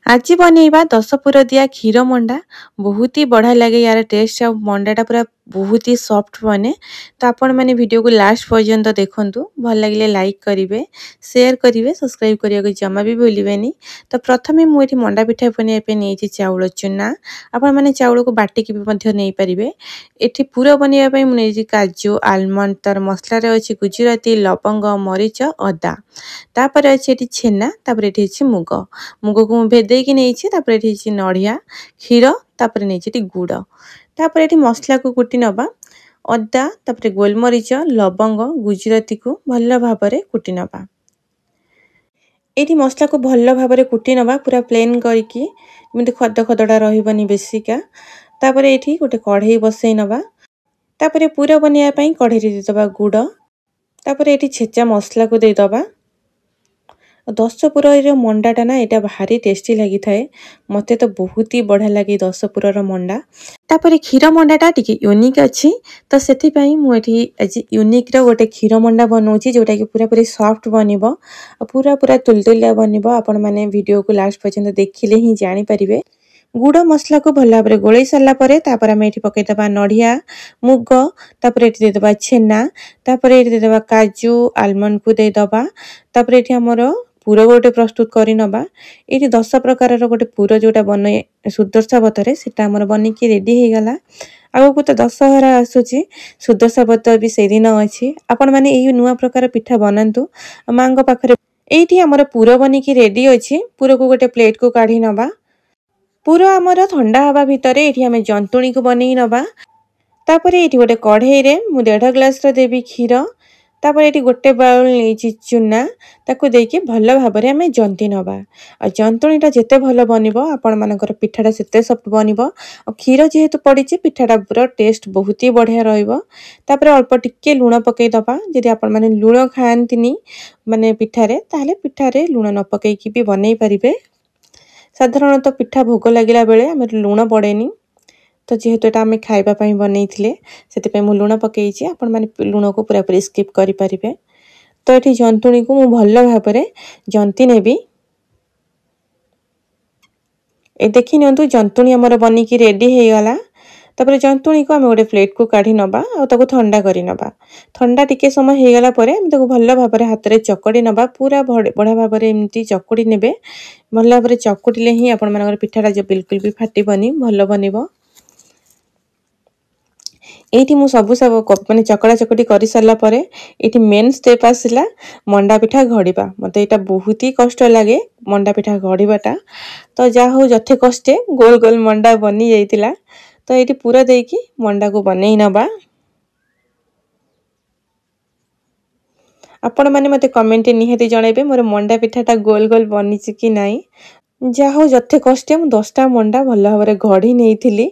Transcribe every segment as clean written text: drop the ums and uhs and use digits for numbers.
आज बनैबा 10 पुर दिया क्षीर मंडा बहुत ही बढ़िया लगे यार टेस्ट आ मंडाटा पूरा बहुत ही सॉफ्ट बने। तो आपण मैंने वीडियो को लास्ट पर्यंत देखंतु भल लगे लाइक करेंगे शेयर करेंगे सब्सक्राइब करने को जमा भी भूलें। तो प्रथमे मुझे मंडा पिठा बनवाई नहीं चाउल चूना आपण मैंने चाउल को बाटिकी भी नहीं पारे। एठी पूरा बनवाई मुझे काजू आलमंड तार मसलार अच्छी गुजराती लवंग मरीच अदा तापर अच्छे छेना तापर ये मुग मुग को भेदेकी नहीं नड़िया क्षीर तापर नहीं गुड़ तापर ये मसला को कुटी नबा अदा तापर गोलमरीच लवंग गुजराती को भल भाव कुटी नबा। ये मसला को भल भाव कुटी नबा पूरा प्लेन करके खद खदड़ा रही बेसिका। तापर ये गोटे कढ़ई बसई नबा तापर पूरा बनवाई कढ़ई देदबा गुड़ तापर ये छेचा मसला को देदबा। 10 पुर मंडाटा ना यहाँ भारी टेस्टी लगी थाए मते तो बहुत ही बढ़िया लगे 10 पुर मंडा। तापर क्षीर मंडाटा टिके यूनिक अच्छी तो से मुझे आज यूनिक गोटे क्षीर मंडा बनाऊँगी जोटा कि पूरा पूरी सॉफ्ट बनिबो पूरा पूरा तुलतुलिया बनिबो। आपण माने वीडियो को लास्ट पर्यंत देखिले ही जानी परिबे। गुड़ मसला को भल भाव गोलई सारा पर आम ये पकईदबा नड़िया मुग तापर ये देदबा छेना तापर ये देदबा काजू आलमंड को देदबा तापर ये आमर पुर गोटे प्रस्तुत कर नबा। ये 10 प्रकार गोटे पुर जोटा बन सुदर्शा व्रत से बनिकी रेडी हो गला। आगो को तो दशहरा आसूची सुदर्शा व्रत भी से दिन अच्छी आपण मैंने यही नुआ प्रकार पिठा बनातु माँ पाखे। ये आमर पुर बनिकी रेडी अच्छी पुर को गोटे प्लेट को काढ़ी नबा। पुर आमर ठंडा हवा भितर ये आम जंतुणी को बनई नबा। तापर ये गोटे कढ़ई रे मु 1.5 ग्लास देवी क्षीर तापर ये गोटे बाउल नहीं चूना ताकू देकी भल भाव आम जंती नबा। जंतुणीटा जिते भल बनिबो आपण मानकर पिठाटा सेते सॉफ्ट बनिबो। क्षीर जेहेतु पड़ी पिठाटा पूरा टेस्ट बहुत ही बढ़िया रहिबो। तापर अल्प टिके लुण पकई दबा जदि आपण माने लुण खाआंतिनी माने पिठारे ताहले पिठारे लुण न पकईकी भी बनई परिबे। साधारणतः पिठा भोग लगिला बेले आम लुण पड़ेनी तो जेहेतु आम खाइबापी बनई से मुझे लुण पकई आपण मैंने लुण को पूरा पूरी स्किप करें। तो ये जंतुणी को मुझे भल भाव जंती नेबी। ए देखी नियंतु जंतुणी आमर बनिकी रेडी हो गला। तापर जंतुणी को आम गोटे प्लेट को काढ़ी नबा और ठंडा कर नबा। ठंडा टिके समय हो गला भल भाव हाथ में चकड़ी नबा पूरा बढ़िया भाव एमती चकड़ी नेबे भल भाव चकुड़िले ही आपण मानकर पिठाटा जो बिल्कुल भी फाटिबनी भल बनिबो। ये मु सब माने चकड़ा चकटी कर सारा पर ये मेन स्टेप आसला मंडा पिठा घड़ीबा। मते यहाँ बहुत ही कष्ट लगे मंडा पिठा घड़ीबाटा तो जहा हो जथे कष्टे गोल गोल मंडा बनी जाइतिला। तो ये पूरा देकी मंडा को बनई नबा। आपण माने मते कमेंट निहाती जणाइबे मोर मंडा पिठाटा गोल गोल बनी कि नाई। जहा हो जथे कष्टे मु 10टा मंडा भल भाव घड़ी नहीं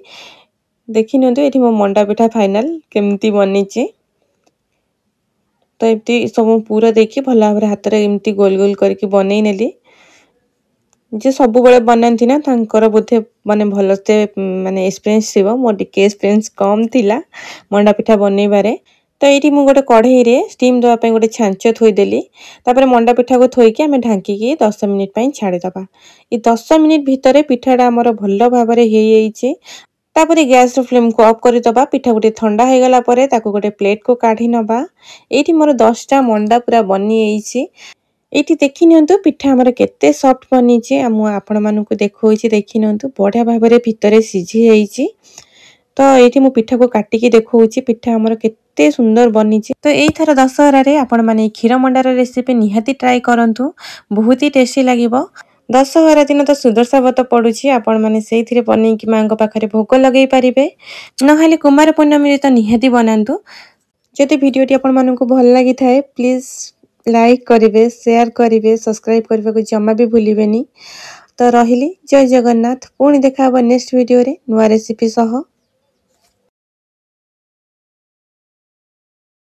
देखी नियंतु ये मो मंडा पिठा फाइनल केमती बनी। तो ये सब पूरा देखी भल भाव हाथ में एमती गोल गोल करके बनई नेली। जे सब बड़े बनाती ना तांकर बोधे माने भलसे माने एक्सपीरियंस थी मोर टिके एक्सपीरियंस कम थिला मंडा पिठा बनईबारे। तो ये मुझे गोटे कढ़ई रे स्टीम देवाई गोटे छांच थोईदेली तापर मंडा पिठा को थोईकी आम ढांकी 10 मिनिट छाड़ीदबा। ये 10 मिनिट भितर पिठाटा आमर भल भाव हो तापर गैस फ्लेम को ऑफ कर दबा। पिठा गोटे ठंडा हो गला परे ताको गोटे प्लेट को काढ़ी नबा। ये मोर 10टा मंडा पूरा बनी ये देखी नियंतु पिठा आमर केते सॉफ्ट बनी आपण मानकु देखौछि देखी नियंतु बढ़िया भाव भितर सिझी जाइछि। तो ये मु पिठा को काटिकी देखौछि पिठा आमर केते सुंदर बनी। तो यही थर दशहरा रे आपण माने क्षीर मंडार रेसिपी निहाती ट्राई करंतु बहुत ही टेस्टी लागिबो। दशहरा दिन तो सुदर्शा व्रत पड़ुछि आपण माने सेइथिरे बनैकी माँ पाखरे भोग लगे पारिबे नहेले कुमार पूर्णमी तो निहाती बनातु। जदि वीडियोटी आपण मानकु भल लगी थाए प्लीज लाइक करिवे शेयर करिवे सब्सक्राइब करबा को जमा भी भूलिबेनी। तो रहिली जय जगन्नाथ पुणी देखा नेक्स्ट वीडियो रे नुआ रेसिपी सह।